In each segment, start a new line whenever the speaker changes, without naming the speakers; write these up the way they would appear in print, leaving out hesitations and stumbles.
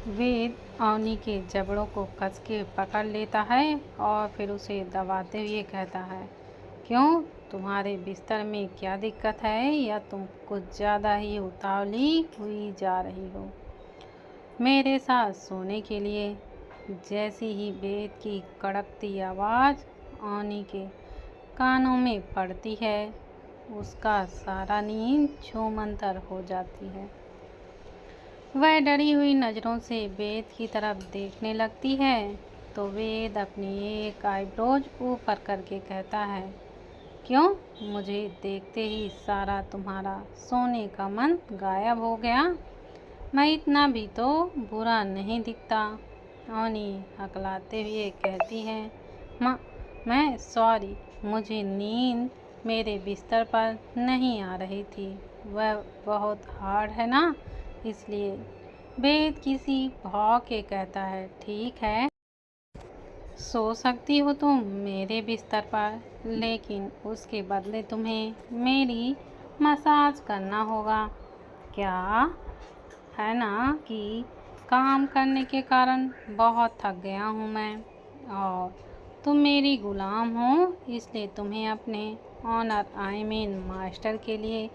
वेद अवनी के जबड़ों को कस के पकड़ लेता है और फिर उसे दबाते हुए कहता है, क्यों, तुम्हारे बिस्तर में क्या दिक्कत है, या तुम कुछ ज़्यादा ही उतावली हुई जा रही हो मेरे साथ सोने के लिए। जैसी ही वेद की कड़कती आवाज़ अवनी के कानों में पड़ती है, उसका सारा नींद छूमंतर हो जाती है। वह डरी हुई नज़रों से वेद की तरफ देखने लगती है तो वेद अपनी एक आईब्रोज ऊपर करके कहता है, क्यों, मुझे देखते ही सारा तुम्हारा सोने का मन गायब हो गया। मैं इतना भी तो बुरा नहीं दिखता। अवनी हकलाते हुए कहती है, माँ, मैं सॉरी, मुझे नींद मेरे बिस्तर पर नहीं आ रही थी। वह बहुत हार्ड है ना, इसलिए। वेद किसी भाव के कहता है, ठीक है, सो सकती हो तुम मेरे बिस्तर पर, लेकिन उसके बदले तुम्हें मेरी मसाज करना होगा। क्या है ना कि काम करने के कारण बहुत थक गया हूँ मैं, और तुम मेरी गुलाम हो, इसलिए तुम्हें अपने ऑनर आई मीन मास्टर के लिए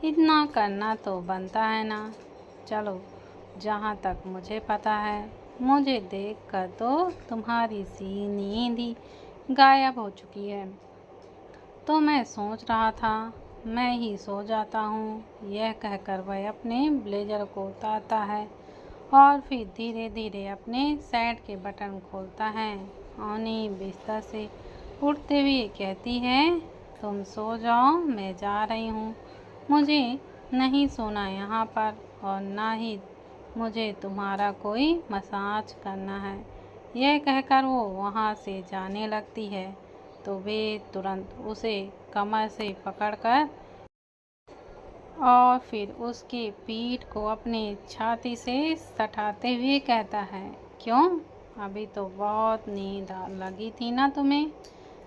इतना करना तो बनता है ना। चलो, जहाँ तक मुझे पता है, मुझे देखकर तो तुम्हारी सी नींद ही गायब हो चुकी है। तो मैं सोच रहा था मैं ही सो जाता हूँ। यह कहकर वह अपने ब्लेजर को उतारता है और फिर धीरे धीरे अपने शर्ट के बटन खोलता है। अवनी बिस्तर से उठते हुए कहती है, तुम सो जाओ, मैं जा रही हूँ। मुझे नहीं सोना यहाँ पर, और ना ही मुझे तुम्हारा कोई मसाज करना है। यह कहकर वो वहाँ से जाने लगती है तो वे तुरंत उसे कमर से पकड़कर और फिर उसके पीठ को अपनी छाती से सटाते हुए कहता है, क्यों, अभी तो बहुत नींद लगी थी ना तुम्हें।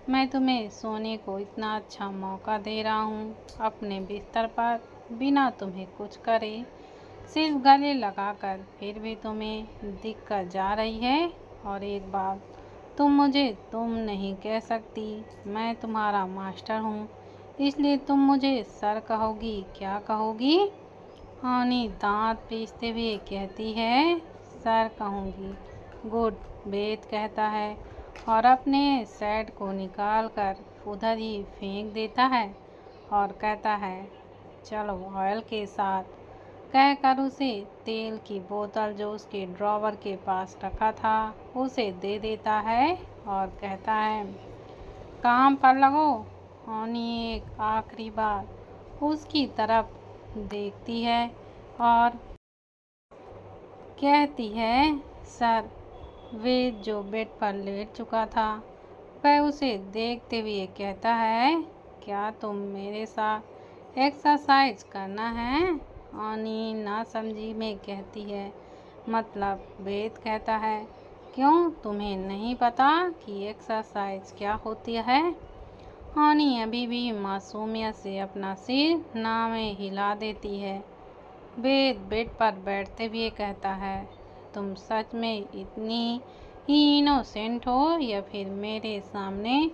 मैं तुम्हें सोने को इतना अच्छा मौका दे रहा हूँ अपने बिस्तर पर, बिना तुम्हें कुछ करे, सिर्फ गले लगाकर, फिर भी तुम्हें दिक्कत जा रही है। और एक बात, तुम मुझे तुम नहीं कह सकती, मैं तुम्हारा मास्टर हूँ, इसलिए तुम मुझे सर कहोगी, क्या कहोगी। अवनी दांत पीसते हुए कहती है, सर कहूँगी। गुड, वेद कहता है और अपने शर्ट को निकाल कर उधर ही फेंक देता है और कहता है, चलो ऑयल के साथ, कहकर उसे तेल की बोतल जो उसके ड्रॉवर के पास रखा था उसे दे देता है और कहता है, काम पर लगो। अवनी एक आखिरी बार उसकी तरफ देखती है और कहती है, सर। वेद जो बेड पर लेट चुका था वह उसे देखते हुए कहता है, क्या तुम मेरे साथ एक्सरसाइज करना है। अवनी नासमझी में कहती है, मतलब। वेद कहता है, क्यों, तुम्हें नहीं पता कि एक्सरसाइज क्या होती है। अवनी अभी भी मासूमियत से अपना सिर ना में हिला देती है। वेद बेड पर बैठते हुए कहता है, तुम सच में इतनी ही इनोसेंट हो, या फिर मेरे सामने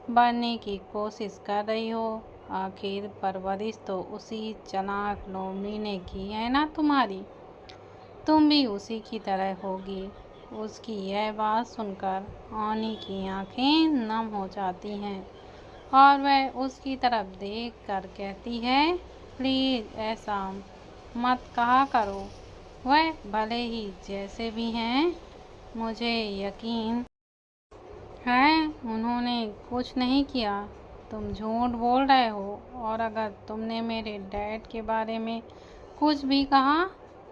बनने की कोशिश कर रही हो। आखिर परवरिश तो उसी चालाक लोमड़ी ने की है ना तुम्हारी, तुम भी उसी की तरह होगी। उसकी यह बात सुनकर अवनी की आंखें नम हो जाती हैं और वह उसकी तरफ देख कर कहती है, प्लीज़ ऐसा मत कहा करो। वह भले ही जैसे भी हैं, मुझे यकीन है उन्होंने कुछ नहीं किया। तुम झूठ बोल रहे हो, और अगर तुमने मेरे डैड के बारे में कुछ भी कहा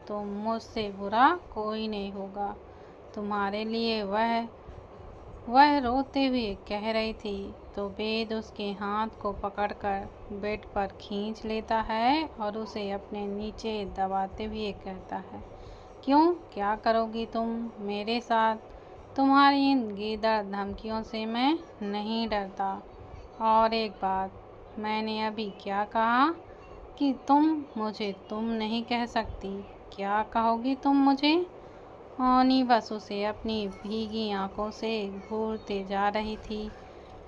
तो मुझसे बुरा कोई नहीं होगा तुम्हारे लिए। वह रोते हुए कह रही थी तो वेद उसके हाथ को पकड़कर बेड पर खींच लेता है और उसे अपने नीचे दबाते हुए कहता है, क्यों, क्या करोगी तुम मेरे साथ। तुम्हारी इन गीदड़ धमकियों से मैं नहीं डरता। और एक बात, मैंने अभी क्या कहा कि तुम मुझे तुम नहीं कह सकती। क्या कहोगी तुम मुझे। ओनी बस उसे अपनी भीगी आंखों से घूरते जा रही थी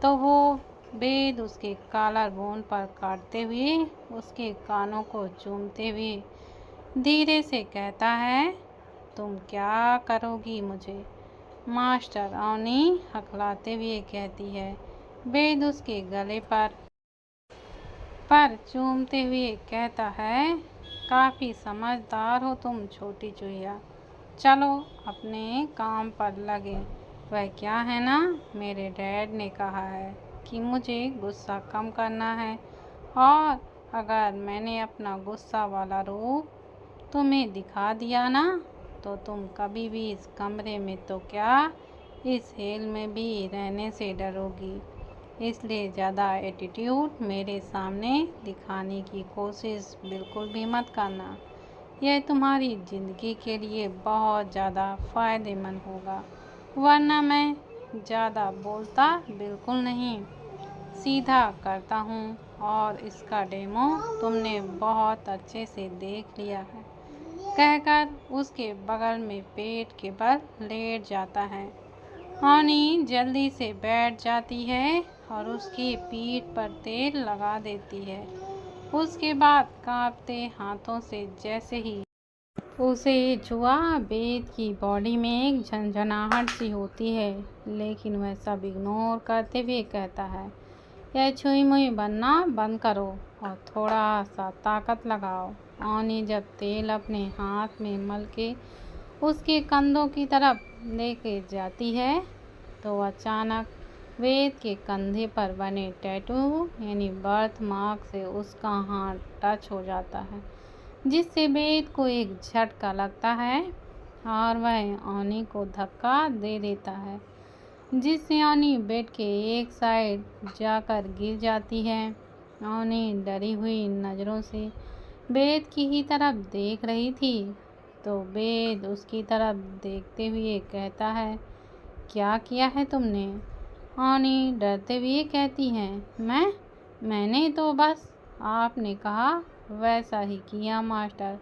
तो वो वेद उसके कॉलर बोन पर काटते हुए उसके कानों को चूमते हुए धीरे से कहता है, तुम क्या करोगी मुझे? मास्टर ओनी हकलाते हुए कहती है। वेद उसके गले पर चूमते हुए कहता है, काफ़ी समझदार हो तुम छोटी चूहिया। चलो अपने काम पर लगे। वह क्या है ना, मेरे डैड ने कहा है कि मुझे गुस्सा कम करना है और अगर मैंने अपना गुस्सा वाला रूप तुम्हें दिखा दिया ना तो तुम कभी भी इस कमरे में तो क्या इस हेल में भी रहने से डरोगी। इसलिए ज़्यादा एटीट्यूड मेरे सामने दिखाने की कोशिश बिल्कुल भी मत करना। यह तुम्हारी ज़िंदगी के लिए बहुत ज़्यादा फ़ायदेमंद होगा, वरना मैं ज़्यादा बोलता बिल्कुल नहीं, सीधा करता हूँ और इसका डेमो तुमने बहुत अच्छे से देख लिया है, कहकर उसके बगल में पेट के बल लेट जाता है। ओनी जल्दी से बैठ जाती है और उसकी पीठ पर तेल लगा देती है। उसके बाद कांपते हाथों से जैसे ही उसे छुआ, वेद की बॉडी में एक झंझनाहट सी होती है, लेकिन वह सब इग्नोर करते हुए कहता है, यह छुई मुई बनना बंद करो और थोड़ा सा ताकत लगाओ। ओनी जब तेल अपने हाथ में मल के उसके कंधों की तरफ लेके जाती है तो अचानक वेद के कंधे पर बने टैटू यानी बर्थ मार्क से उसका हाथ टच हो जाता है, जिससे वेद को एक झटका लगता है और वह ओनी को धक्का दे देता है, जिससे ओनी बेड के एक साइड जाकर गिर जाती है। ओनी डरी हुई नज़रों से वेद की ही तरफ देख रही थी तो वेद उसकी तरफ देखते हुए कहता है, क्या किया है तुमने? ओनी डरते हुए कहती है, मैंने तो बस आपने कहा वैसा ही किया मास्टर।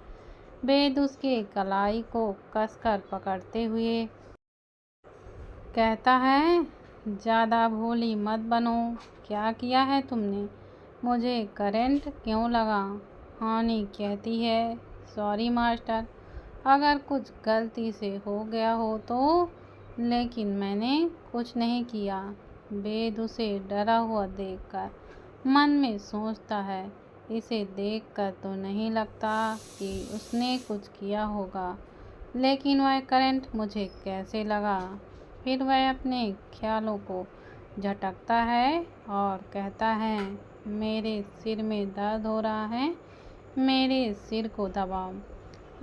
वेद उसके कलाई को कसकर पकड़ते हुए कहता है, ज़्यादा भोली मत बनो, क्या किया है तुमने? मुझे करंट क्यों लगा? ओनी कहती है, सॉरी मास्टर, अगर कुछ गलती से हो गया हो तो, लेकिन मैंने कुछ नहीं किया। वेद उसे डरा हुआ देखकर मन में सोचता है, इसे देखकर तो नहीं लगता कि उसने कुछ किया होगा, लेकिन वह करंट मुझे कैसे लगा? फिर वह अपने ख्यालों को झटकता है और कहता है, मेरे सिर में दर्द हो रहा है, मेरे सिर को दबाओ।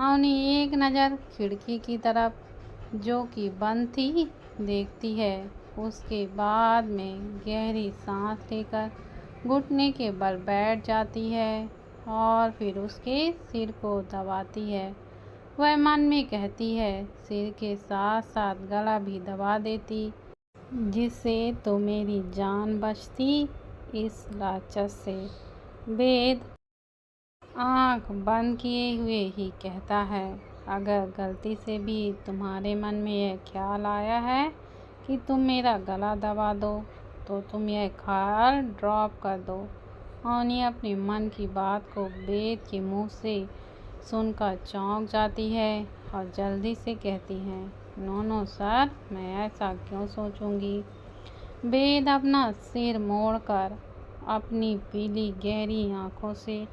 ओनी एक नज़र खिड़की की तरफ जो कि बंद थी देखती है, उसके बाद में गहरी सांस लेकर घुटने के बल बैठ जाती है और फिर उसके सिर को दबाती है। वह मन में कहती है, सिर के साथ साथ गला भी दबा देती, जिससे तो मेरी जान बचती इस राक्षस से। वेद आँख बंद किए हुए ही कहता है, अगर गलती से भी तुम्हारे मन में यह ख्याल आया है कि तुम मेरा गला दबा दो तो तुम यह ख्याल ड्रॉप कर दो। ओनी अपने मन की बात को वेद के मुंह से सुनकर चौंक जाती है और जल्दी से कहती है, नो सर, मैं ऐसा क्यों सोचूंगी। वेद अपना सिर मोड़कर अपनी पीली गहरी आंखों से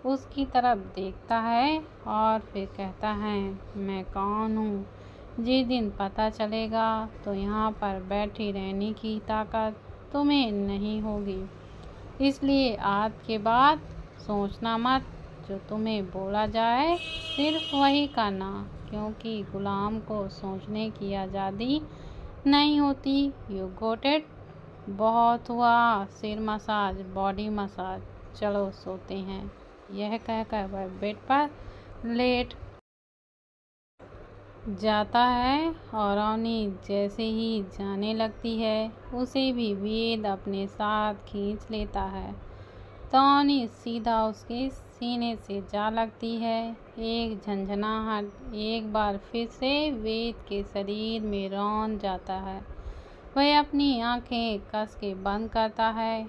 उसकी तरफ देखता है और फिर कहता है, मैं कौन हूँ? जिस दिन पता चलेगा तो यहाँ पर बैठी रहने की ताकत तुम्हें नहीं होगी, इसलिए आज के बाद सोचना मत, जो तुम्हें बोला जाए सिर्फ वही करना, क्योंकि गुलाम को सोचने की आज़ादी नहीं होती। You got it? बहुत हुआ सिर मसाज, बॉडी मसाज, चलो सोते हैं। यह कहकर वह बेड पर लेट जाता है और ओनी जैसे ही जाने लगती है उसे भी वेद अपने साथ खींच लेता है टॉनी सीधा उसके सीने से जा लगती है। एक झंझनाहट एक बार फिर से वेद के शरीर में रौंद जाता है। वह अपनी आंखें कस के बंद करता है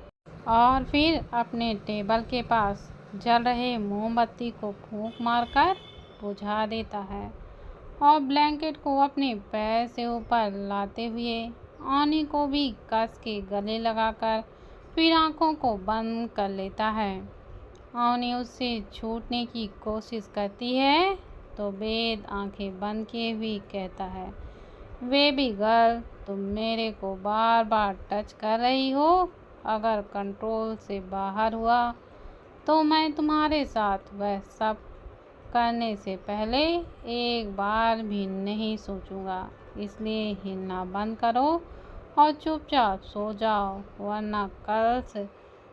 और फिर अपने टेबल के पास जल रहे मोमबत्ती को फूंक मारकर बुझा देता है और ब्लैंकेट को अपने पैर से ऊपर लाते हुए ऑनी को भी कस के गले लगाकर फिर आंखों को बंद कर लेता है। ऑनी उससे छूटने की कोशिश करती है तो वेद आंखें बंद किए हुए कहता है, बेबी गर्ल, तुम मेरे को बार बार टच कर रही हो। अगर कंट्रोल से बाहर हुआ तो मैं तुम्हारे साथ वह सब करने से पहले एक बार भी नहीं सोचूंगा। इसलिए हिलना बंद करो और चुपचाप सो जाओ, वरना कल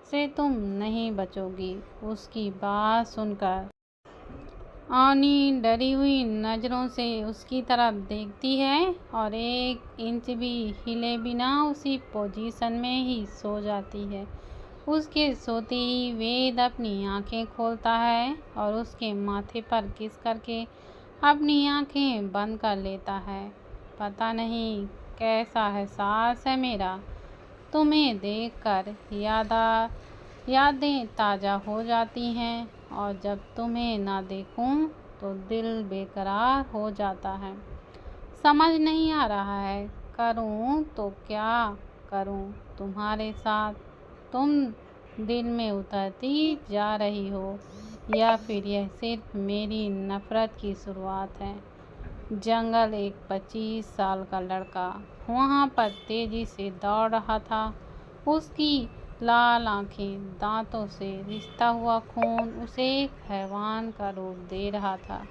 से तुम नहीं बचोगी। उसकी बात सुनकर ऑनी डरी हुई नज़रों से उसकी तरफ देखती है और 1 इंच भी हिले बिना उसी पोजीशन में ही सो जाती है। उसके सोते ही वेद अपनी आंखें खोलता है और उसके माथे पर किस करके अपनी आंखें बंद कर लेता है। पता नहीं कैसा एहसास है मेरा, तुम्हें देखकर यादें ताज़ा हो जाती हैं और जब तुम्हें ना देखूं तो दिल बेकरार हो जाता है। समझ नहीं आ रहा है करूं तो क्या करूं तुम्हारे साथ। तुम दिल में उतरती जा रही हो या फिर यह सिर्फ मेरी नफरत की शुरुआत है। जंगल एक 25 साल का लड़का वहाँ पर तेजी से दौड़ रहा था। उसकी लाल आंखें, दांतों से रिसता हुआ खून उसे एक हैवान का रूप दे रहा था।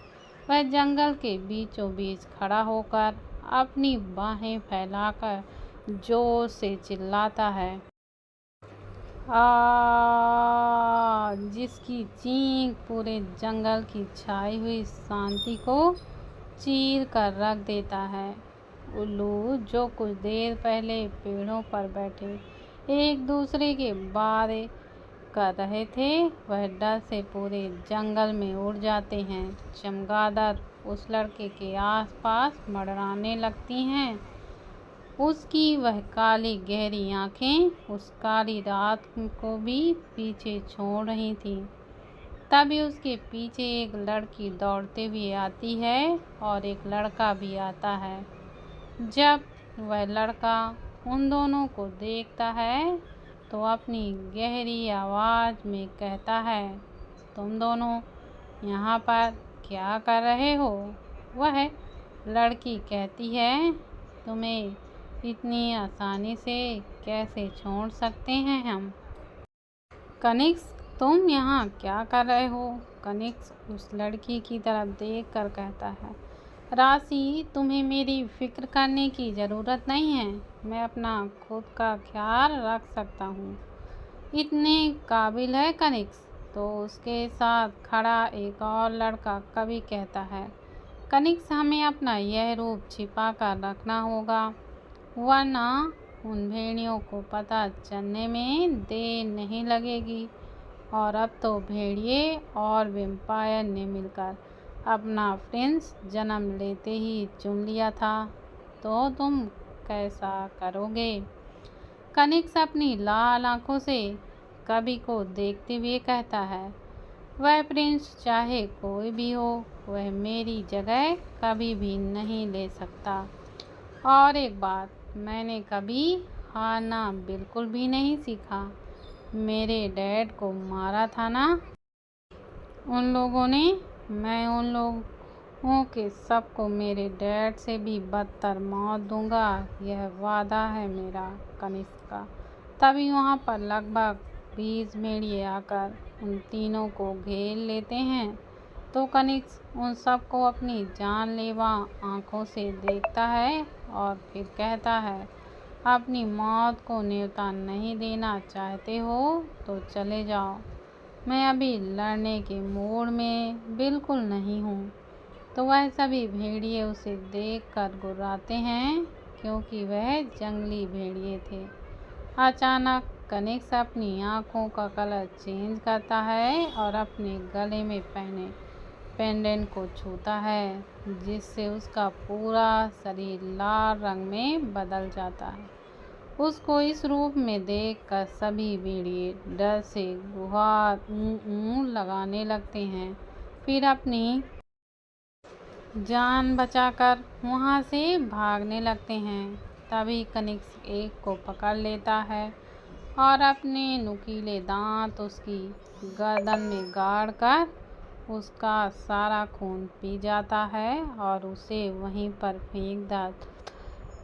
वह जंगल के बीचों बीच खड़ा होकर अपनी बाहें फैलाकर जोर से चिल्लाता है, जिसकी चीख पूरे जंगल की छाई हुई शांति को चीर कर रख देता है। उल्लू जो कुछ देर पहले पेड़ों पर बैठे एक दूसरे के बारे कर रहे थे, वह डर से पूरे जंगल में उड़ जाते हैं। चमगादड़ उस लड़के के आसपास मंडराने लगती हैं। उसकी वह काली गहरी आंखें उस काली रात को भी पीछे छोड़ रही थी। तभी उसके पीछे एक लड़की दौड़ते हुए आती है और एक लड़का भी आता है। जब वह लड़का उन दोनों को देखता है तो अपनी गहरी आवाज़ में कहता है, तुम दोनों यहाँ पर क्या कर रहे हो? वह लड़की कहती है, तुम्हें इतनी आसानी से कैसे छोड़ सकते हैं हम? कनिक्स, तुम यहाँ क्या कर रहे हो? कनिक्स उस लड़की की तरफ देख कर कहता है, राशि, तुम्हें मेरी फिक्र करने की ज़रूरत नहीं है। मैं अपना खुद का ख्याल रख सकता हूँ। इतने काबिल है कनिक्स। तो उसके साथ खड़ा एक और लड़का कवि कहता है, कनिक्स, हमें अपना यह रूप छिपा कर रखना होगा, वरना उन भेड़ियों को पता चलने में देर नहीं लगेगी। और अब तो भेड़िए और वेम्पायर ने मिलकर अपना प्रिंस जन्म लेते ही चुन लिया था, तो तुम कैसा करोगे? कनिक्स अपनी लाल आंखों से कवि को देखते हुए कहता है, वह प्रिंस चाहे कोई भी हो, वह मेरी जगह कभी भी नहीं ले सकता। और एक बात, मैंने कभी हारना बिल्कुल भी नहीं सीखा। मेरे डैड को मारा था ना उन लोगों ने, मैं उन लोगों के सबको मेरे डैड से भी बदतर मौत दूंगा। यह वादा है मेरा कनिष्क का। तभी वहाँ पर लगभग 20 भेड़िए आकर उन तीनों को घेर लेते हैं। तो कनिष्क उन सबको अपनी जानलेवा आंखों से देखता है और फिर कहता है, अपनी मौत को न्योता नहीं देना चाहते हो तो चले जाओ। मैं अभी लड़ने के मूड में बिल्कुल नहीं हूँ। तो वह सभी भेड़िए उसे देखकर गुर्राते हैं, क्योंकि वह जंगली भेड़िए थे। अचानक कनिक्स अपनी आँखों का कलर चेंज करता है और अपने गले में पहने पेंडेंट को छूता है, जिससे उसका पूरा शरीर लाल रंग में बदल जाता है। उसको इस रूप में देखकर सभी भेड़िए डर से गुहार ऊँ लगाने लगते हैं, फिर अपनी जान बचाकर वहाँ से भागने लगते हैं। तभी कनिक्स एक को पकड़ लेता है और अपने नुकीले दांत उसकी गर्दन में गाड़कर उसका सारा खून पी जाता है और उसे वहीं पर फेंक देता।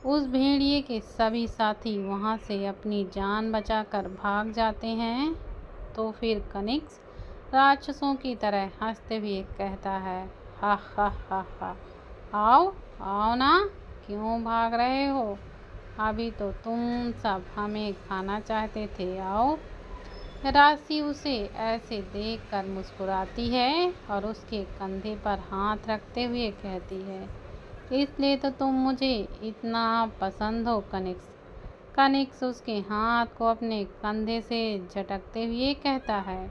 उस भेड़िए के सभी साथी वहाँ से अपनी जान बचाकर भाग जाते हैं। तो फिर कनिक्स राक्षसों की तरह हंसते हुए कहता है, हा हा हा हा, आओ आओ ना, क्यों भाग रहे हो? अभी तो तुम सब हमें खाना चाहते थे, आओ। राशि उसे ऐसे देखकर मुस्कुराती है और उसके कंधे पर हाथ रखते हुए कहती है, इसलिए तो तुम मुझे इतना पसंद हो कनिक्स। कनिक्स उसके हाथ को अपने कंधे से झटकते हुए कहता है,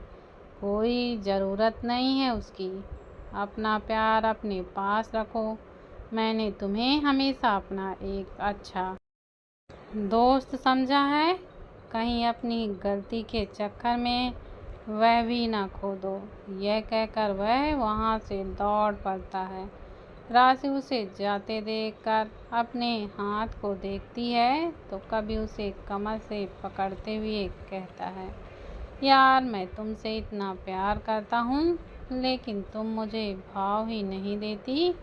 कोई ज़रूरत नहीं है उसकी, अपना प्यार अपने पास रखो। मैंने तुम्हें हमेशा अपना एक अच्छा दोस्त समझा है, कहीं अपनी गलती के चक्कर में वह भी ना खो दो। यह कहकर वह वहाँ से दौड़ पड़ता है। राशि उसे जाते देखकर अपने हाथ को देखती है तो कभी उसे कमर से पकड़ते हुए कहता है, यार मैं तुमसे इतना प्यार करता हूँ, लेकिन तुम मुझे भाव ही नहीं देती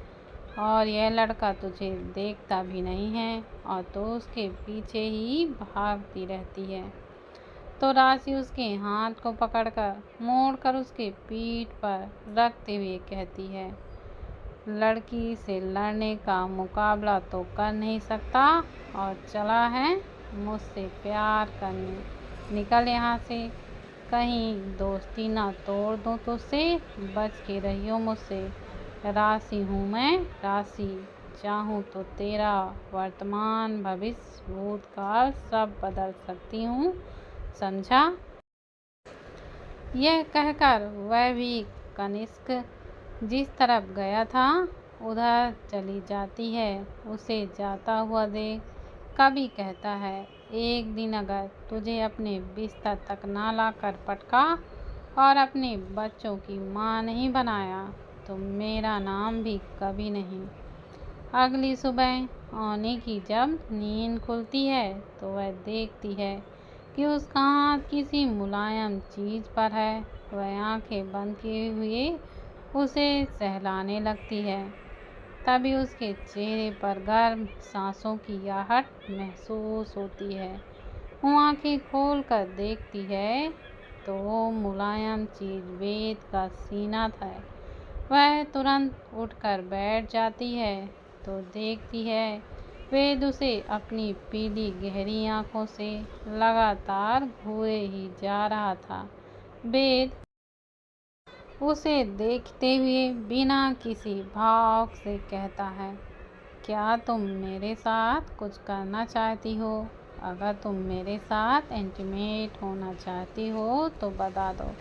और यह लड़का तुझे देखता भी नहीं है और तो उसके पीछे ही भागती रहती है। तो राशि उसके हाथ को पकड़कर मोड़कर उसके पीठ पर रखते हुए कहती है, लड़की से लड़ने का मुकाबला तो कर नहीं सकता और चला है मुझसे प्यार करने, निकल यहाँ से, कहीं दोस्ती ना तोड़ दूँ तुझसे, बच के रहियो मुझसे। राशि हूँ मैं, राशि, चाहूँ तो तेरा वर्तमान भविष्य भूतकाल सब बदल सकती हूँ, समझा? यह कहकर वह भी कनिष्क जिस तरफ गया था उधर चली जाती है। उसे जाता हुआ देख कभी कहता है, एक दिन अगर तुझे अपने बिस्तर तक ना लाकर पटका और अपने बच्चों की माँ नहीं बनाया तो मेरा नाम भी कभी नहीं। अगली सुबह आने की जब नींद खुलती है तो वह देखती है कि उसका हाथ किसी मुलायम चीज़ पर है। वह आंखें बंद किए हुए उसे सहलाने लगती है। तभी उसके चेहरे पर गर्म सांसों की आहट महसूस होती है। वो आंखें खोलकर देखती है तो वो मुलायम चीज़ वेद का सीना था। वह तुरंत उठकर बैठ जाती है तो देखती है वेद उसे अपनी पीली गहरी आंखों से लगातार घूरे ही जा रहा था। वेद उसे देखते हुए बिना किसी भाव से कहता है, क्या तुम मेरे साथ कुछ करना चाहती हो? अगर तुम मेरे साथ इंटीमेट होना चाहती हो तो बता दो।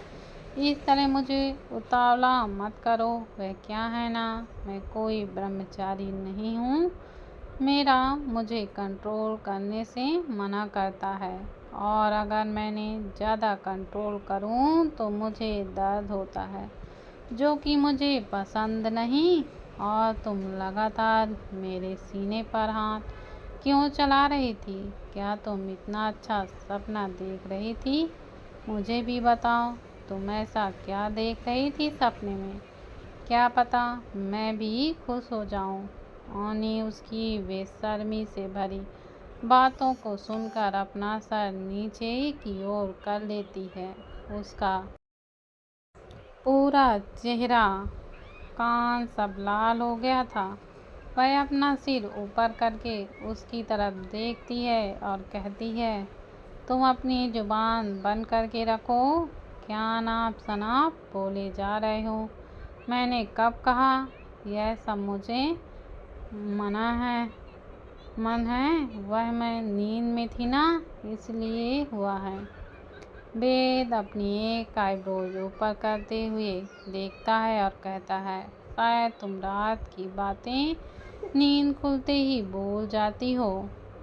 इस तरह मुझे उतावला मत करो। वह क्या है ना, मैं कोई ब्रह्मचारी नहीं हूँ। मेरा मुझे कंट्रोल करने से मना करता है और अगर मैंने ज़्यादा कंट्रोल करूँ तो मुझे दर्द होता है, जो कि मुझे पसंद नहीं। और तुम लगातार मेरे सीने पर हाथ क्यों चला रही थी? क्या तुम इतना अच्छा सपना देख रही थी? मुझे भी बताओ, तुम ऐसा क्या देख रही थी सपने में? क्या पता मैं भी खुश हो जाऊं। ओनी उसकी बेशर्मी से भरी बातों को सुनकर अपना सर नीचे की ओर कर लेती है। उसका पूरा चेहरा कान सब लाल हो गया था। वह अपना सिर ऊपर करके उसकी तरफ देखती है और कहती है, तुम अपनी जुबान बंद करके रखो। क्या अनाप शनाप बोले जा रहे हो? मैंने कब कहा? यह सब मुझे मन है, वह मैं नींद में थी ना, इसलिए हुआ है। वेद अपनी एक आईब्रोज ऊपर करते हुए देखता है और कहता है, शायद तुम रात की बातें नींद खुलते ही भूल जाती हो।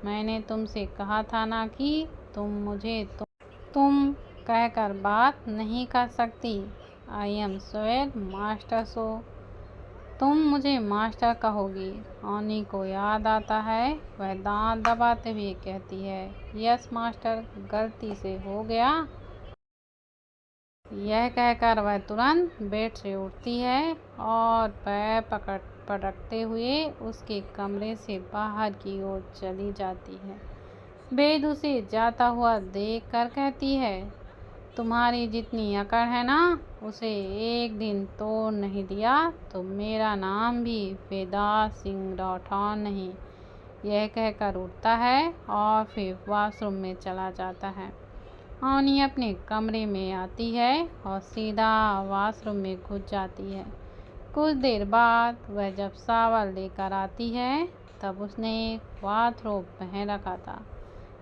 मैंने तुमसे कहा था ना कि तुम मुझे तुम कहकर बात नहीं कर सकती। आई एम स्वेल मास्टर, सो तुम मुझे मास्टर कहोगी। ऑनी को याद आता है, वह दांत दबाते हुए कहती है, यस मास्टर, गलती से हो गया। यह कहकर वह तुरंत बेड से उठती है और पैर पटकते हुए उसके कमरे से बाहर की ओर चली जाती है। वेद उसे जाता हुआ देख कर कहती है, तुम्हारी जितनी अकड़ है ना, उसे एक दिन तोड़ नहीं दिया तो मेरा नाम भी वेदांत सिंह राठौर नहीं। यह कहकर उठता है और फिर वॉशरूम में चला जाता है। ऑनी अपने कमरे में आती है और सीधा वॉशरूम में घुस जाती है। कुछ देर बाद वह जब शावर लेकर आती है तब उसने एक बाथरोब पहन रखा था।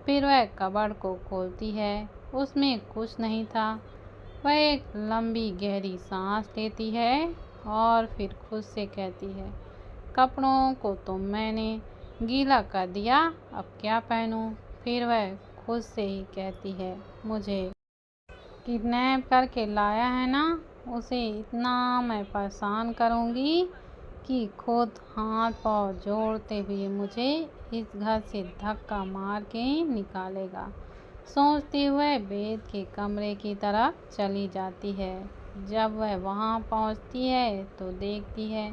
फिर वह कबर्ड को खोलती है, उसमें कुछ नहीं था। वह एक लंबी गहरी सांस लेती है और फिर खुद से कहती है, कपड़ों को तो मैंने गीला कर दिया, अब क्या पहनूं। फिर वह खुद से ही कहती है, मुझे किडनैप करके लाया है ना, उसे इतना मैं परेशान करूंगी कि खुद हाथ पांव जोड़ते हुए मुझे इस घर से धक्का मार के निकालेगा। सोचते हुए वेद के कमरे की तरफ चली जाती है। जब वह वहां पहुंचती है तो देखती है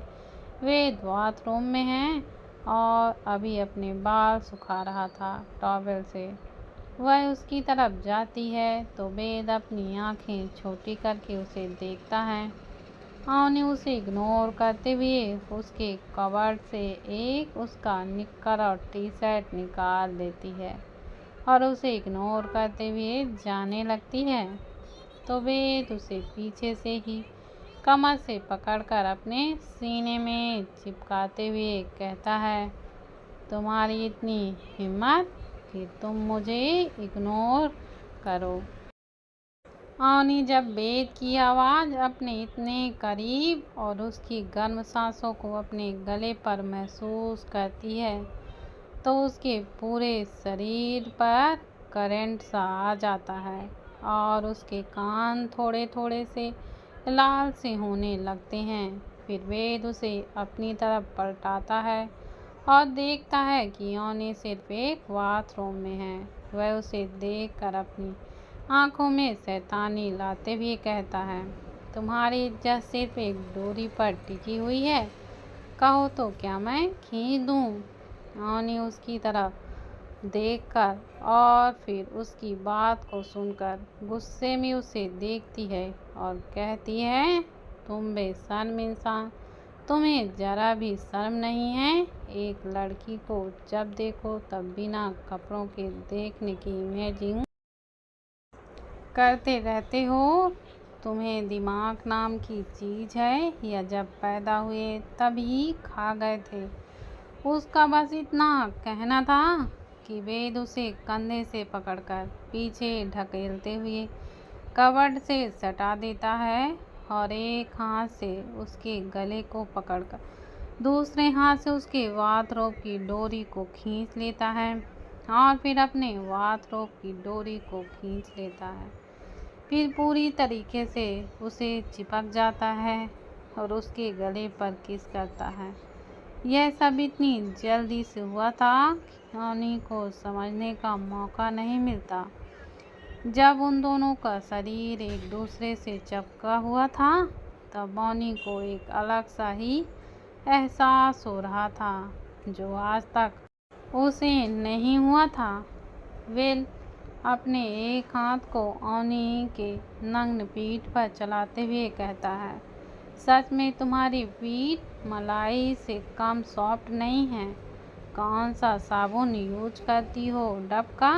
वेद बाथरूम में है और अभी अपने बाल सुखा रहा था टॉवेल से। वह उसकी तरफ जाती है तो वेद अपनी आंखें छोटी करके उसे देखता है। ऑनी उसे इग्नोर करते हुए उसके कबर्ड से एक उसका निक्कर और टी शर्ट निकाल देती है और उसे इग्नोर करते हुए जाने लगती है। तो वेद उसे पीछे से ही कमर से पकड़कर अपने सीने में चिपकाते हुए कहता है, तुम्हारी इतनी हिम्मत कि तुम मुझे इग्नोर करो। ऑनी जब वेद की आवाज़ अपने इतने करीब और उसकी गर्म सांसों को अपने गले पर महसूस करती है तो उसके पूरे शरीर पर करंट सा आ जाता है और उसके कान थोड़े थोड़े से लाल से होने लगते हैं। फिर वेद उसे अपनी तरफ पलटाता है और देखता है कि ऑनी सिर्फ एक बाथरूम में है। वह उसे देखकर अपनी आंखों में शैतानी लाते हुए कहता है, तुम्हारी इज्जत सिर्फ एक डोरी पर टिकी हुई है, कहो तो क्या मैं खींच दूँ। ऑनी उसकी तरफ देखकर और फिर उसकी बात को सुनकर गुस्से में उसे देखती है और कहती है, तुम बेशर्म इंसान, तुम्हें जरा भी शर्म नहीं है। एक लड़की को जब देखो तब बिना कपड़ों के देखने की इमेजिंग करते रहते हो। तुम्हें दिमाग नाम की चीज़ है या जब पैदा हुए तभी खा गए थे। उसका बस इतना कहना था कि वेद उसे कंधे से पकड़कर पीछे ढकेलते हुए कबर्ड से सटा देता है और एक हाथ से उसके गले को पकड़कर दूसरे हाथ से उसके बाथरोब की डोरी को खींच लेता है और फिर अपने बाथरोब की डोरी को खींच लेता है। फिर पूरी तरीके से उसे चिपक जाता है और उसके गले पर किस करता है। यह सब इतनी जल्दी से हुआ था कि ऑनी को समझने का मौका नहीं मिलता। जब उन दोनों का शरीर एक दूसरे से चिपका हुआ था तब ऑनी को एक अलग सा ही एहसास हो रहा था जो आज तक उसे नहीं हुआ था। वेल अपने एक हाथ को ऑनी के नग्न पीठ पर चलाते हुए कहता है, सच में तुम्हारी पीठ मलाई से कम सॉफ्ट नहीं है। कौन सा साबुन यूज करती हो डब का।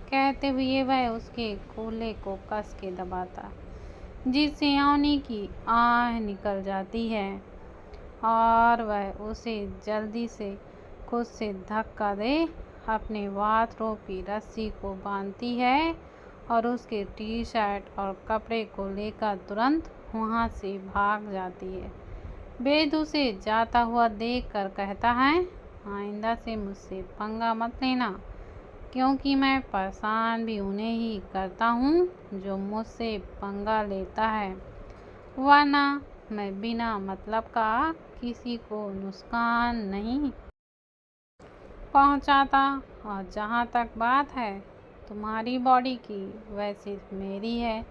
कहते हुए वह उसके कूल्हे को कस के दबाता जिससे ऑनी की आह निकल जाती है और वह उसे जल्दी से खुद से धक्का दे अपने बाथरोब की रस्सी को बांधती है और उसके टी शर्ट और कपड़े को लेकर तुरंत वहाँ से भाग जाती है। वेद उसे जाता हुआ देखकर कहता है, आइंदा से मुझसे पंगा मत लेना, क्योंकि मैं परेशान भी उन्हें ही करता हूँ जो मुझसे पंगा लेता है, वरना मैं बिना मतलब का किसी को नुकसान नहीं पहुँचाता। और जहाँ तक बात है तुम्हारी बॉडी की, वह सिर्फ मेरी है।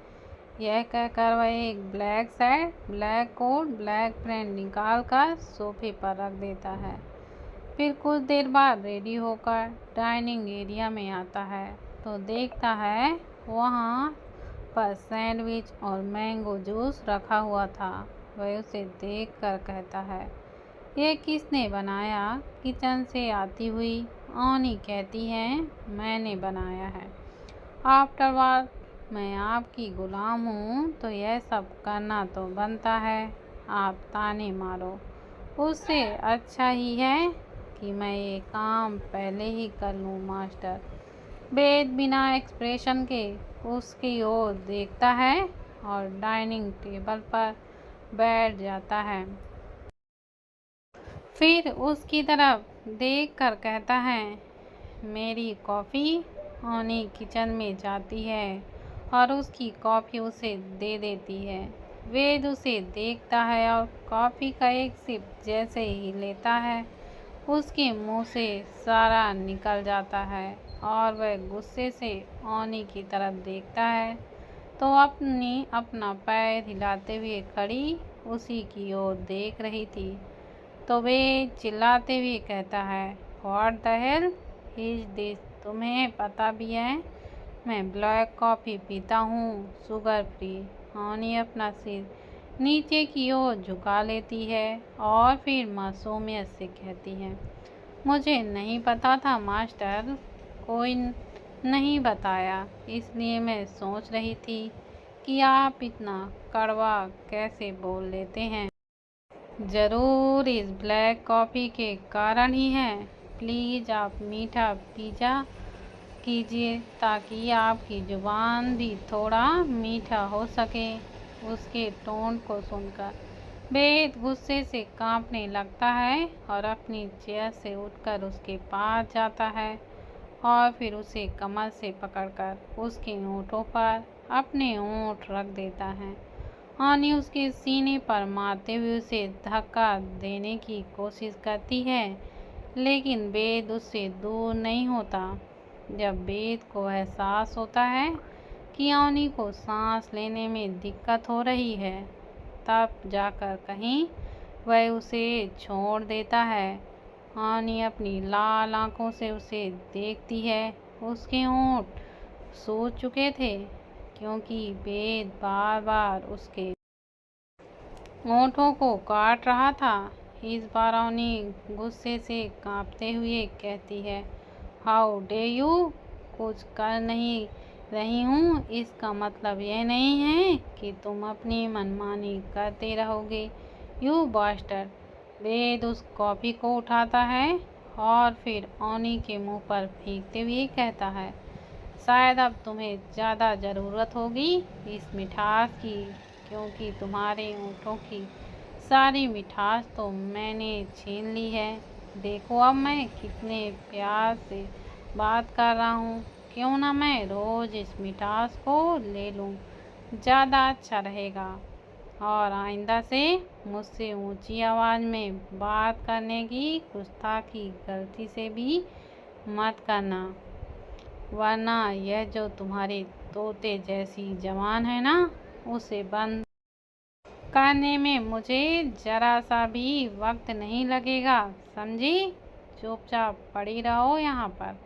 यह कहकर वह एक black shirt, black coat, black pant निकाल कर सोफे पर रख देता है। फिर कुछ देर बाद रेडी होकर डाइनिंग एरिया में आता है तो देखता है वहाँ पर सैंडविच और मैंगो जूस रखा हुआ था। वह उसे देखकर कहता है, ये किसने बनाया? किचन से आती हुई ऑनी कहती है, मैंने बनाया है। आफ्टर ऑल मैं आपकी गुलाम हूँ तो यह सब करना तो बनता है। आप ताने मारो, उससे अच्छा ही है कि मैं ये काम पहले ही कर लूँ मास्टर। वेद बिना एक्सप्रेशन के उसकी ओर देखता है और डाइनिंग टेबल पर बैठ जाता है। फिर उसकी तरफ देखकर कहता है, मेरी कॉफ़ी। ऑनी किचन में जाती है और उसकी कॉफ़ी उसे दे देती है। वेद उसे देखता है और कॉफ़ी का एक सिप जैसे ही लेता है उसके मुंह से सारा निकल जाता है और वह गुस्से से ऑनी की तरफ देखता है तो अपना पैर हिलाते हुए खड़ी उसी की ओर देख रही थी। तो वे चिल्लाते हुए कहता है, what the hell is this? तुम्हें पता भी है मैं ब्लैक कॉफ़ी पीता हूँ, शुगर फ्री। ऑनी अपना सिर नीचे की ओर झुका लेती है और फिर मासूमियत से कहती है, मुझे नहीं पता था मास्टर, कोई नहीं बताया, इसलिए मैं सोच रही थी कि आप इतना कड़वा कैसे बोल लेते हैं। ज़रूर इस ब्लैक कॉफ़ी के कारण ही है। प्लीज़ आप मीठा पिज़्ज़ा कीजिए ताकि आपकी ज़ुबान भी थोड़ा मीठा हो सके। उसके टोन को सुनकर वेद गुस्से से कांपने लगता है और अपनी चेयर से उठकर उसके पास जाता है और फिर उसे कमर से पकड़कर उसके होंठों पर अपने होंठ रख देता है। ऑनी उसके सीने पर मारते हुए उसे धक्का देने की कोशिश करती है, लेकिन वेद उससे दूर नहीं होता। जब वेद को एहसास होता है कि ऑनी को सांस लेने में दिक्कत हो रही है, तब जाकर कहीं वह उसे छोड़ देता है। ऑनी अपनी लाल आंखों से उसे देखती है। उसके होंठ सूज चुके थे क्योंकि वेद बार बार उसके होंठों को काट रहा था। इस बार ऑनी गुस्से से कांपते हुए कहती है, हाउ डे यू? कुछ कर नहीं रही हूँ, इसका मतलब यह नहीं है कि तुम अपनी मनमानी करते रहोगे, यू बास्टर्ड। वेद उस कॉफ़ी को उठाता है और फिर ऑनी के मुंह पर फेंकते हुए कहता है, शायद अब तुम्हें ज़्यादा ज़रूरत होगी इस मिठास की, क्योंकि तुम्हारे होंठों की सारी मिठास तो मैंने छीन ली है। देखो अब मैं कितने प्यार से बात कर रहा हूँ, क्यों ना मैं रोज़ इस मिठास को ले लूँ, ज़्यादा अच्छा रहेगा। और आइंदा से मुझसे ऊंची आवाज़ में बात करने की गुस्ताखी गलती से भी मत करना, वरना यह जो तुम्हारे तोते जैसी जवान है ना, उसे बंद करने में मुझे ज़रा सा भी वक्त नहीं लगेगा, समझी? चुपचाप पड़ी रहो यहाँ पर।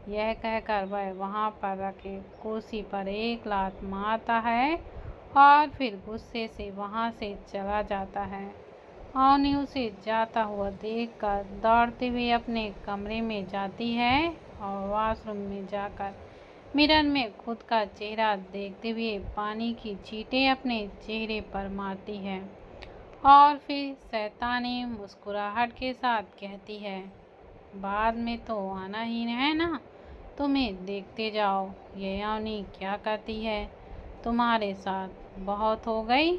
यह कहकर वह वहाँ पर रखे कुर्सी पर एक लात मारता है और फिर गुस्से से वहाँ से चला जाता है। ऑनी उसे जाता हुआ देखकर दौड़ते हुए अपने कमरे में जाती है और वॉशरूम में जाकर मिरर में खुद का चेहरा देखते हुए पानी की छींटें अपने चेहरे पर मारती है और फिर शैतानी मुस्कुराहट के साथ कहती है, बाद में तो आना ही है ना, तुम्हें देखते जाओ ये अवनी क्या करती है। तुम्हारे साथ बहुत हो गई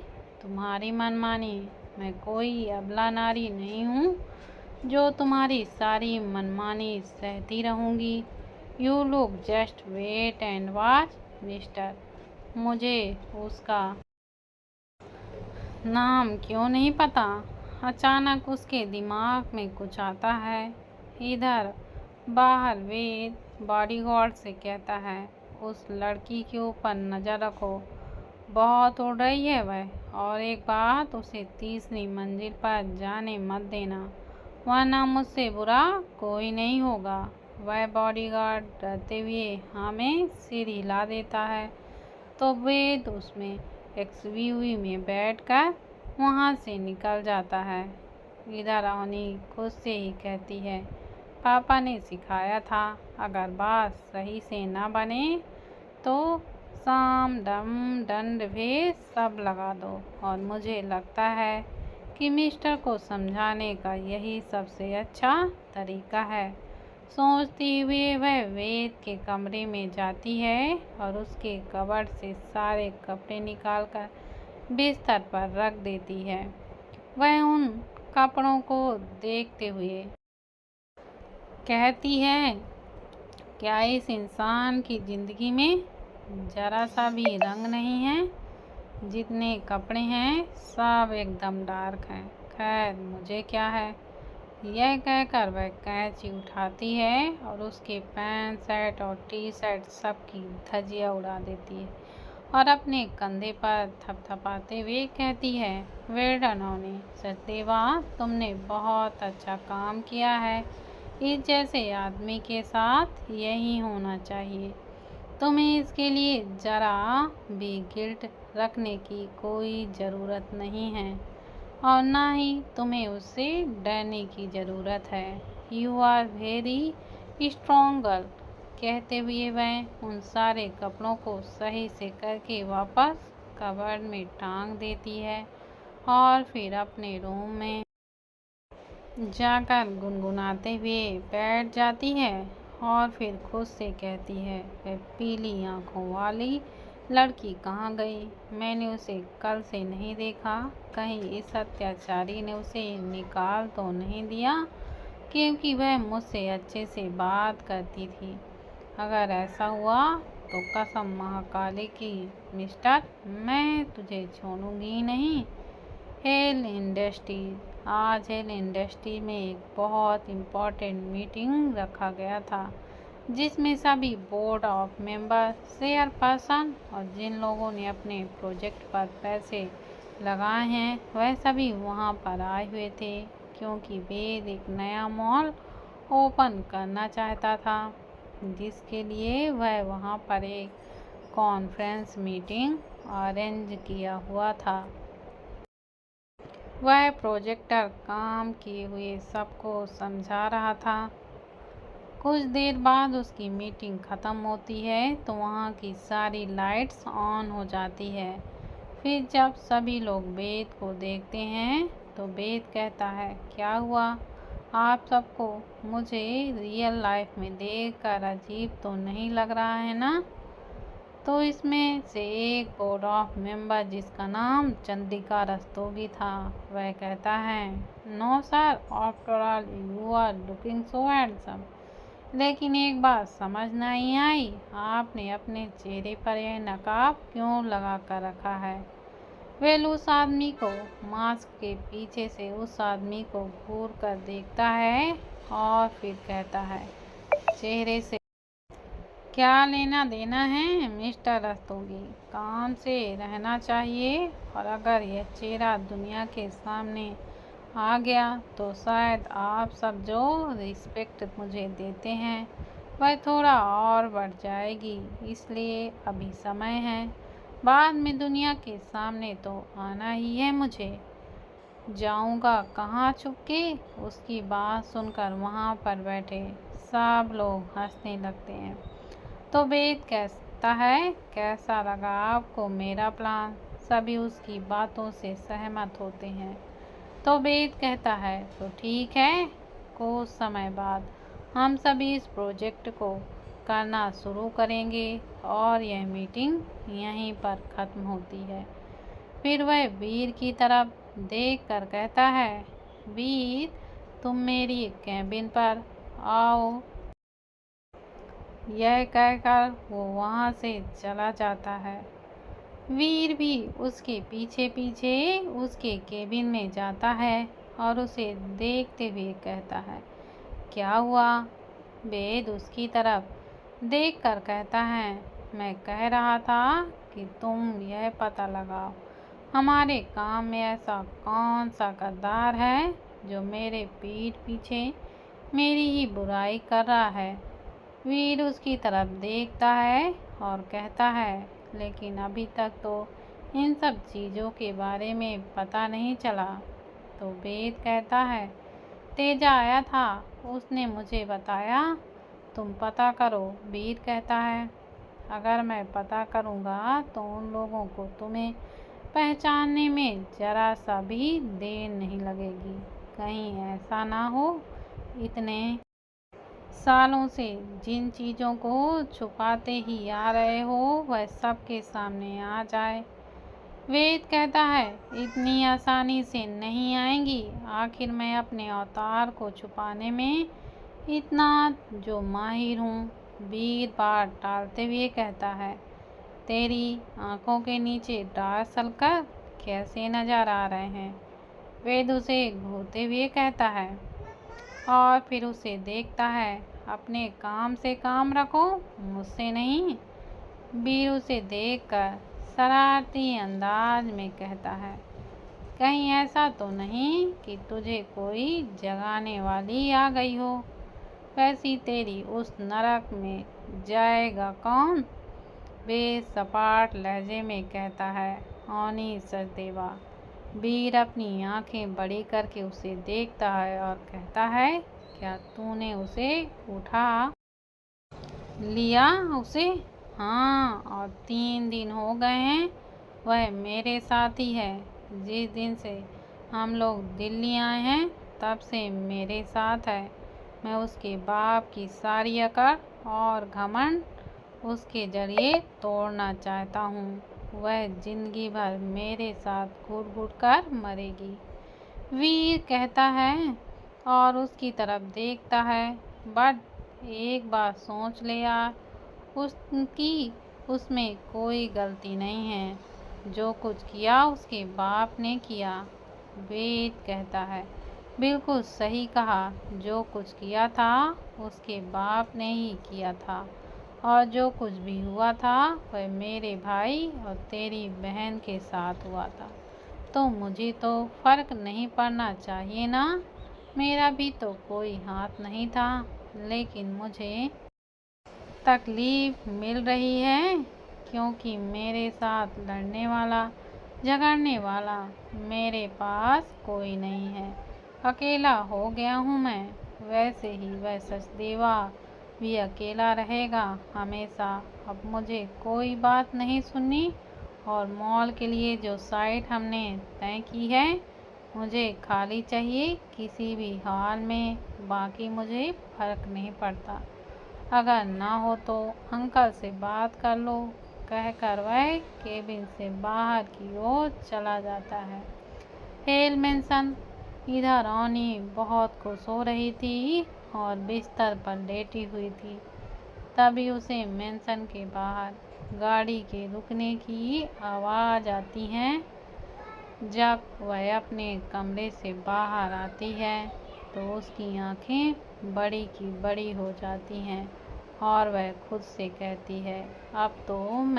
तुम्हारी मनमानी। मैं कोई अबला नारी नहीं हूँ जो तुम्हारी सारी मनमानी सहती रहूँगी। You look just wait and watch mister. मुझे उसका नाम क्यों नहीं पता। अचानक उसके दिमाग में कुछ आता है। इधर बाहर वेद बॉडीगार्ड से कहता है, उस लड़की के ऊपर नज़र रखो, बहुत उड़ रही है वह। और एक बात, उसे तीसरी मंजिल पर जाने मत देना, वरना मुझसे बुरा कोई नहीं होगा। वह बॉडीगार्ड डरते हुए हमें सिर हिला देता है तो वेद उसमें एक्सयूवी में बैठकर वहाँ से निकल जाता है। इधर अवनी खुद से ही कहती है, पापा ने सिखाया था अगर बात सही से ना बने तो साम दम दंड भेद सब लगा दो। और मुझे लगता है कि मिस्टर को समझाने का यही सबसे अच्छा तरीका है। सोचती हुए वह वेद के कमरे में जाती है और उसके कबर्ड से सारे कपड़े निकालकर बिस्तर पर रख देती है। वह उन कपड़ों को देखते हुए कहती है, क्या इस इंसान की ज़िंदगी में ज़रा सा भी रंग नहीं है। जितने कपड़े हैं सब एकदम डार्क हैं। खैर मुझे क्या है। यह कहकर वह कैंची उठाती है और उसके पैंट शर्ट और टी शर्ट सबकी धज्जियाँ उड़ा देती है और अपने कंधे पर थपथपाते हुए कहती है, वेल डन अवनी, सचदेवा तुमने बहुत अच्छा काम किया है। इस जैसे आदमी के साथ यही होना चाहिए। तुम्हें इसके लिए ज़रा भी गिल्ट रखने की कोई ज़रूरत नहीं है और ना ही तुम्हें उससे डरने की ज़रूरत है। You are very strong girl. कहते हुए वह उन सारे कपड़ों को सही से करके वापस कबर्ड में टांग देती है और फिर अपने रूम में जाकर गुनगुनाते हुए बैठ जाती है और फिर खुद से कहती है, वह पीली आंखों वाली लड़की कहाँ गई। मैंने उसे कल से नहीं देखा। कहीं इस अत्याचारी ने उसे निकाल तो नहीं दिया, क्योंकि वह मुझसे अच्छे से बात करती थी। अगर ऐसा हुआ तो कसम महाकाली की मिस्टर, मैं तुझे छोड़ूंगी ही नहीं। हेल इंडस्ट्रीज, आज हेल इंडस्ट्री में एक बहुत इम्पोर्टेंट मीटिंग रखा गया था जिसमें सभी बोर्ड ऑफ मेंबर, चेयरपर्सन और जिन लोगों ने अपने प्रोजेक्ट पर पैसे लगाए हैं वह सभी वहां पर आए हुए थे, क्योंकि वेद एक नया मॉल ओपन करना चाहता था जिसके लिए वह वहां पर एक कॉन्फ्रेंस मीटिंग अरेंज किया हुआ था। वह प्रोजेक्टर काम किए हुए सबको समझा रहा था। कुछ देर बाद उसकी मीटिंग ख़त्म होती है तो वहाँ की सारी लाइट्स ऑन हो जाती है। फिर जब सभी लोग वेद को देखते हैं तो वेद कहता है, क्या हुआ आप सबको। मुझे रियल लाइफ में देखकर अजीब तो नहीं लग रहा है ना। तो इसमें से एक बोर्ड ऑफ मेंबर जिसका नाम चंद्रिका रस्तोगी था वह कहता है, no sir, after all you are looking so handsome. लेकिन एक बात समझ नहीं आई, आपने अपने चेहरे पर यह नकाब क्यों लगा कर रखा है। वेल उस आदमी को मास्क के पीछे से उस आदमी को घूर कर देखता है और फिर कहता है, चेहरे से क्या लेना देना है मिस्टर रस्तोगी। काम से रहना चाहिए और अगर यह चेहरा दुनिया के सामने आ गया तो शायद आप सब जो रिस्पेक्ट मुझे देते हैं वह थोड़ा और बढ़ जाएगी। इसलिए अभी समय है, बाद में दुनिया के सामने तो आना ही है मुझे। जाऊंगा कहाँ छुपके। उसकी बात सुनकर वहाँ पर बैठे सब लोग हंसने लगते हैं। तो वेद कहता है, कैसा लगा आपको मेरा प्लान। सभी उसकी बातों से सहमत होते हैं। तो वेद कहता है, तो ठीक है, कुछ समय बाद हम सभी इस प्रोजेक्ट को करना शुरू करेंगे और यह मीटिंग यहीं पर ख़त्म होती है। फिर वह वीर की तरफ देखकर कहता है, वीर, तुम मेरी कैबिन पर आओ। यह कहकर वो वहाँ से चला जाता है। वीर भी उसके पीछे पीछे उसके केबिन में जाता है और उसे देखते हुए कहता है, क्या हुआ? वेद उसकी तरफ देखकर कहता है, मैं कह रहा था कि तुम यह पता लगाओ हमारे काम में ऐसा कौन सा गद्दार है जो मेरे पीठ पीछे मेरी ही बुराई कर रहा है। वीर उसकी तरफ देखता है और कहता है, लेकिन अभी तक तो इन सब चीज़ों के बारे में पता नहीं चला। तो वेद कहता है, तेजा आया था, उसने मुझे बताया, तुम पता करो। वीर कहता है, अगर मैं पता करूँगा तो उन लोगों को तुम्हें पहचानने में ज़रा सा भी देर नहीं लगेगी। कहीं ऐसा ना हो इतने सालों से जिन चीज़ों को छुपाते ही आ रहे हो वह सबके सामने आ जाए। वेद कहता है, इतनी आसानी से नहीं आएंगी। आखिर मैं अपने अवतार को छुपाने में इतना जो माहिर हूँ। वीर बात टालते हुए कहता है, तेरी आंखों के नीचे डार्क सर्कल कैसे नजर आ रहे हैं? वेद उसे घूरते हुए कहता है और फिर उसे देखता है, अपने काम से काम रखो, मुझसे नहीं। वीर उसे देखकर शरारती अंदाज में कहता है, कहीं ऐसा तो नहीं कि तुझे कोई जगाने वाली आ गई हो? वैसी तेरी उस नरक में जाएगा कौन? वे सपाट लहजे में कहता है, औनी सचदेवा। वीर अपनी आंखें बड़ी करके उसे देखता है और कहता है, क्या तूने उसे उठा लिया उसे? हाँ, और 3 दिन हो गए हैं वह मेरे साथ ही है। जिस दिन से हम लोग दिल्ली आए हैं तब से मेरे साथ है। मैं उसके बाप की सारी अकड़ और घमंड उसके जरिए तोड़ना चाहता हूँ। वह जिंदगी भर मेरे साथ घुट घुट कर मरेगी। वीर कहता है और उसकी तरफ देखता है, बट एक बात सोच ले यार, उसकी उसमें कोई गलती नहीं है। जो कुछ किया उसके बाप ने किया। वेद कहता है, बिल्कुल सही कहा, जो कुछ किया था उसके बाप ने ही किया था, और जो कुछ भी हुआ था वह मेरे भाई और तेरी बहन के साथ हुआ था। तो मुझे तो फर्क नहीं पड़ना चाहिए ना? मेरा भी तो कोई हाथ नहीं था, लेकिन मुझे तकलीफ मिल रही है क्योंकि मेरे साथ लड़ने वाला, झगड़ने वाला मेरे पास कोई नहीं है। अकेला हो गया हूँ मैं। वैसे ही वह सचदेवा भी अकेला रहेगा हमेशा। अब मुझे कोई बात नहीं सुननी, और मॉल के लिए जो साइट हमने तय की है मुझे खाली चाहिए किसी भी हाल में। बाकी मुझे फर्क नहीं पड़ता। अगर ना हो तो अंकल से बात कर लो, कहकर वह केबिन से बाहर की ओर चला जाता है। Hello mention. इधर औनी बहुत खुश हो रही थी और बिस्तर पर लेटी हुई थी। तभी उसे मेंशन के बाहर गाड़ी के रुकने की आवाज़ आती है। जब वह अपने कमरे से बाहर आती है तो उसकी आंखें बड़ी की बड़ी हो जाती हैं और वह खुद से कहती है, अब तो